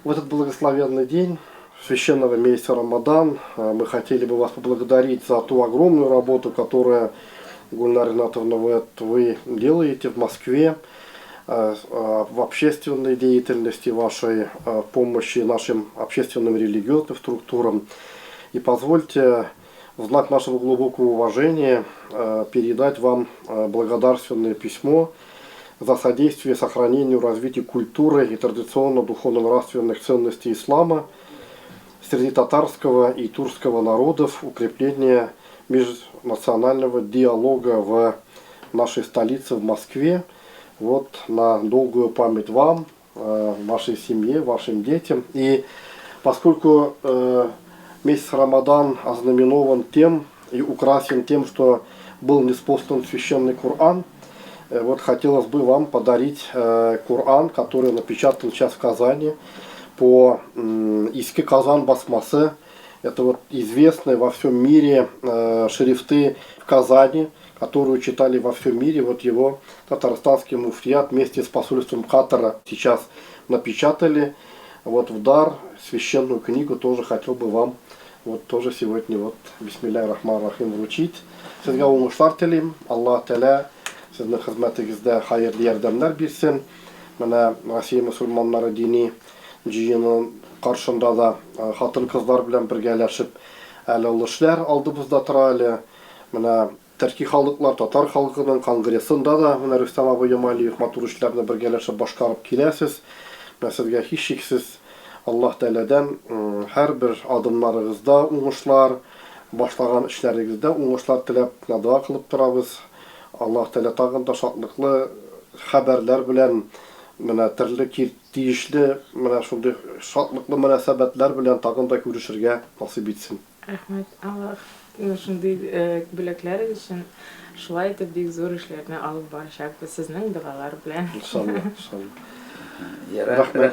В этот благословенный день священного месяца Рамадан мы хотели бы вас поблагодарить за ту огромную работу, которую, Гульнара Ринатовна, вы делаете в Москве, в общественной деятельности, вашей помощи нашим общественным религиозным структурам. И позвольте в знак нашего глубокого уважения передать вам благодарственное письмо за содействие сохранению, развитию культуры и традиционно-духовно-нравственных ценностей ислама среди татарского и тюркского народов, укрепление межнационального диалога в нашей столице, в Москве. Вот на долгую память вам, вашей семье, вашим детям. И поскольку месяц Рамадан ознаменован тем и украсен тем, что был ниспослан священный Коран, вот хотелось бы вам подарить Коран, который напечатан сейчас в Казани по Иске Казан Басмасы. Это вот известные во всем мире шрифты в Казани, которую читали во всем мире. Вот его татарстанский муфтият вместе с посольством Катара сейчас напечатали. Вот в дар священную книгу тоже хотел бы вам вот тоже сегодня вот бисмилляхи рахмани рахим вручить. Сезгә уңышлар телим. Аллаһ Тәала сезнең хезмәтегездә хәерле ярдәмнәр бирсен. Менә Россия мөселманнары дини җыены каршында да хатын-кызлар белән бергәләшеп әле ул эшләр алдыбызда тора әле. Менә Төрки халыклар, татар халкының конгрессында да менә Рөстәм абый Ямалиев матур эшләрне бергәләшеп башкарып киләсез. Менә сезгә һичшиксез Аллаһ Тәаләдән һәрбер адымнарыгызда уңышлар, башлаган эшләрегездә уңышлар теләп дуа кылып торабыз. Аллаһ Тәалә тагын да шатлыклы хәбәрләр белән менә төрле тиешле менә шундый шатлыклы мөнәсәбәтләр белән тагын да күрешергә насыйп итсен. Рәхмәт. Аллаһ шундый бүләкләр өчен шулай итеп бик зур эшләрне алып барачакбыз сезнең дуалар белән. Иншалла. Рәхмәт.